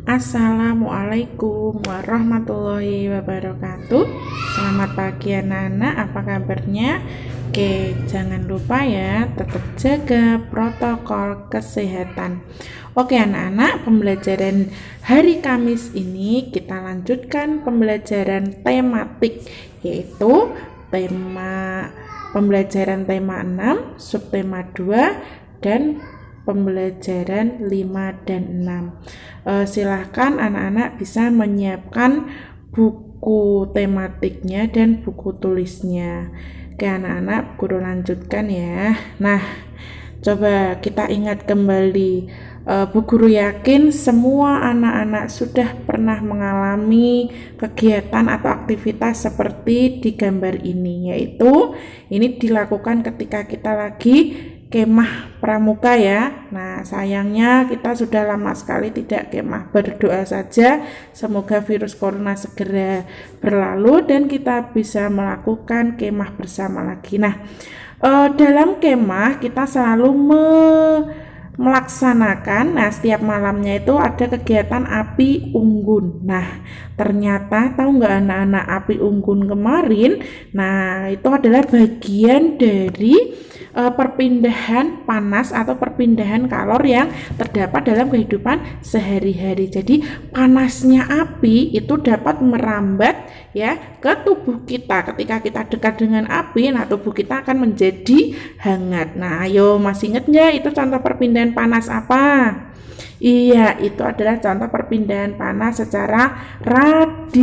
Assalamualaikum warahmatullahi wabarakatuh. Selamat pagi anak-anak, apa kabarnya? Oke, jangan lupa ya, tetap jaga protokol kesehatan. Oke anak-anak, pembelajaran hari Kamis ini kita lanjutkan pembelajaran tematik, yaitu pembelajaran tema 6, subtema 2, dan pembelajaran 5 dan 6. Silahkan anak-anak bisa menyiapkan buku tematiknya dan buku tulisnya. Oke anak-anak, guru lanjutkan ya. Nah, coba kita ingat kembali. Bu Guru yakin semua anak-anak sudah pernah mengalami kegiatan atau aktivitas seperti di gambar ini, yaitu ini dilakukan ketika kita lagi kemah pramuka ya. Nah, sayangnya kita sudah lama sekali tidak kemah. Berdoa saja semoga virus corona segera berlalu dan kita bisa melakukan kemah bersama lagi. Nah, dalam kemah kita selalu melaksanakan, setiap malamnya itu ada kegiatan api unggun. Nah, ternyata tahu nggak anak-anak, api unggun kemarin, nah itu adalah bagian dari perpindahan panas atau perpindahan kalor yang terdapat dalam kehidupan sehari-hari. Jadi panasnya api itu dapat merambat ya ke tubuh kita. Ketika kita dekat dengan api, nah tubuh kita akan menjadi hangat. Nah, ayo masih ingat nggak itu contoh perpindahan panas apa? Iya, itu adalah contoh perpindahan panas secara radiasi.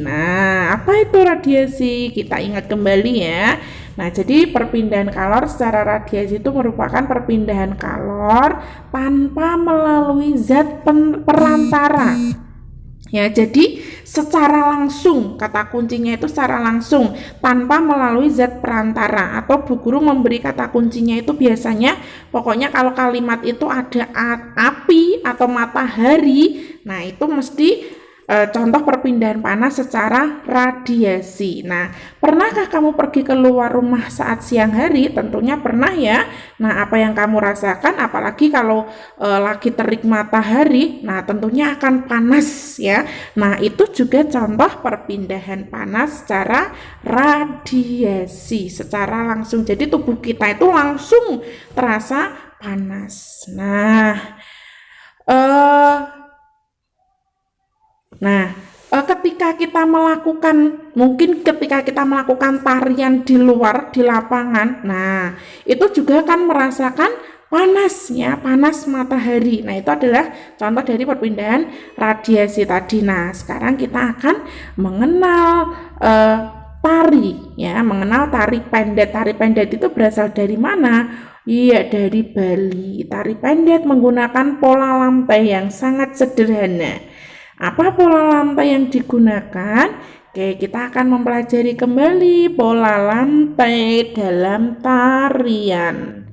Nah, apa itu radiasi? Kita ingat kembali ya. Nah, jadi perpindahan kalor secara radiasi itu merupakan perpindahan kalor tanpa melalui zat perantara. Ya, jadi secara langsung, kata kuncinya itu secara langsung tanpa melalui zat perantara, atau Bu Guru memberi kata kuncinya itu biasanya pokoknya kalau kalimat itu ada api atau matahari, nah itu mesti contoh perpindahan panas secara radiasi. Nah, pernahkah kamu pergi keluar rumah saat siang hari? Tentunya pernah ya. Nah, apa yang kamu rasakan? Apalagi kalau lagi terik matahari, nah tentunya akan panas ya. Nah, itu juga contoh perpindahan panas secara radiasi, secara langsung. Jadi tubuh kita itu langsung terasa panas. Ketika kita melakukan tarian di luar di lapangan, nah itu juga akan merasakan panasnya, panas matahari. Nah, itu adalah contoh dari perpindahan radiasi tadi. Nah, sekarang kita akan mengenal tari ya, mengenal tari pendet. Tari pendet itu berasal dari mana? Iya, dari Bali. Tari pendet menggunakan pola lantai yang sangat sederhana. Apa pola lantai yang digunakan? Oke, kita akan mempelajari kembali pola lantai dalam tarian.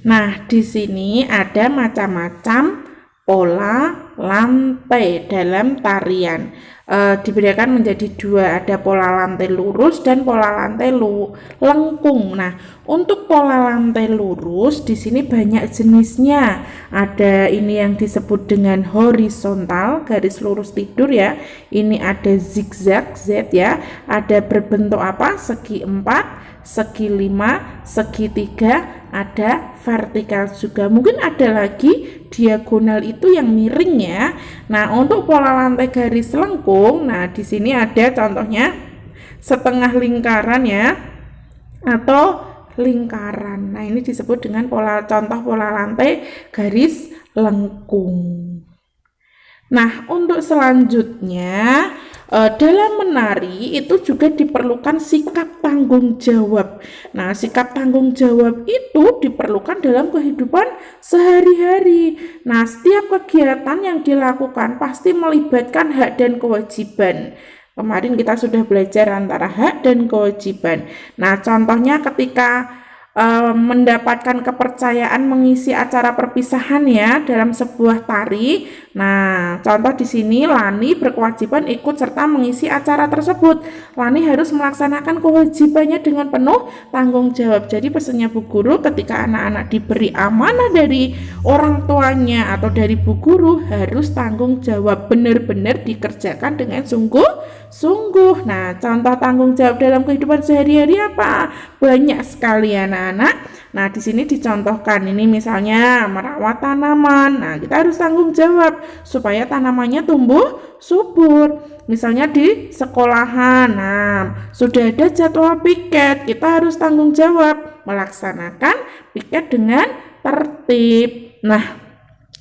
Nah, di sini ada macam-macam pola lantai dalam tarian. Dibedakan menjadi dua, ada pola lantai lurus dan pola lantai lengkung. Nah, untuk pola lantai lurus di sini banyak jenisnya. Ada ini yang disebut dengan horizontal, garis lurus tidur ya. Ini ada zigzag Z ya. Ada berbentuk apa? Segi 4, segi 5, segi 3, ada vertikal juga. Mungkin ada lagi diagonal itu yang miring ya. Nah, untuk pola lantai garis lengkung, nah di sini ada contohnya setengah lingkaran ya, atau lingkaran. Nah, ini disebut dengan contoh pola lantai garis lengkung. Nah, untuk selanjutnya dalam menari itu juga diperlukan sikap tanggung jawab. Nah, sikap tanggung jawab itu diperlukan dalam kehidupan sehari-hari. Nah, setiap kegiatan yang dilakukan pasti melibatkan hak dan kewajiban. Kemarin kita sudah belajar antara hak dan kewajiban. Nah, contohnya ketika mendapatkan kepercayaan mengisi acara perpisahan ya dalam sebuah tari. Nah, contoh di sini Lani berkewajiban ikut serta mengisi acara tersebut. Lani harus melaksanakan kewajibannya dengan penuh tanggung jawab. Jadi pesannya Bu Guru, ketika anak-anak diberi amanah dari orang tuanya atau dari Bu Guru, harus tanggung jawab, benar-benar dikerjakan dengan sungguh-sungguh. Nah, contoh tanggung jawab dalam kehidupan sehari-hari apa? Banyak sekali anak-anak. Nah, di sini dicontohkan ini misalnya merawat tanaman. Nah, kita harus tanggung jawab supaya tanamannya tumbuh subur. Misalnya di sekolahan, nah, sudah ada jadwal piket, kita harus tanggung jawab melaksanakan piket dengan tertib. Nah,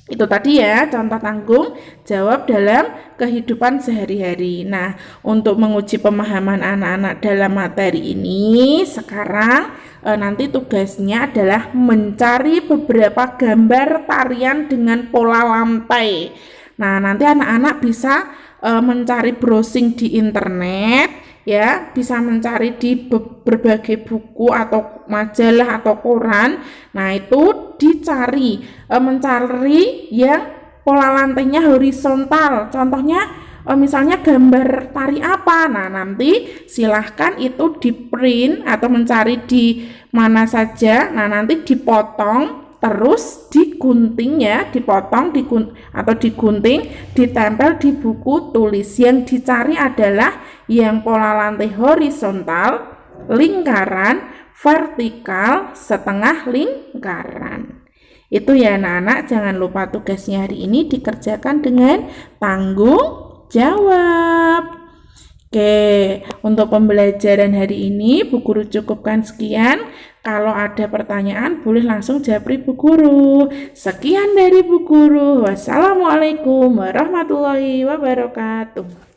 itu tadi ya contoh tanggung jawab dalam kehidupan sehari-hari. Nah, untuk menguji pemahaman anak-anak dalam materi ini, sekarang nanti tugasnya adalah mencari beberapa gambar tarian dengan pola lantai. Nah, nanti anak-anak bisa mencari browsing di internet ya, bisa mencari di berbagai buku atau majalah atau koran. Nah, itu dicari, mencari yang pola lantainya horizontal. Contohnya misalnya gambar tari apa. Nah, nanti silahkan itu di print atau mencari di mana saja. Nah, nanti dipotong terus digunting ya, dipotong atau digunting, ditempel di buku tulis. Yang dicari adalah yang pola lantai horizontal, lingkaran, vertikal, setengah lingkaran. Itu ya anak-anak, jangan lupa tugasnya hari ini dikerjakan dengan tanggung jawab. Oke, untuk pembelajaran hari ini Bu Guru cukupkan sekian. Kalau ada pertanyaan boleh langsung japri Bu Guru. Sekian dari Bu Guru. Wassalamualaikum warahmatullahi wabarakatuh.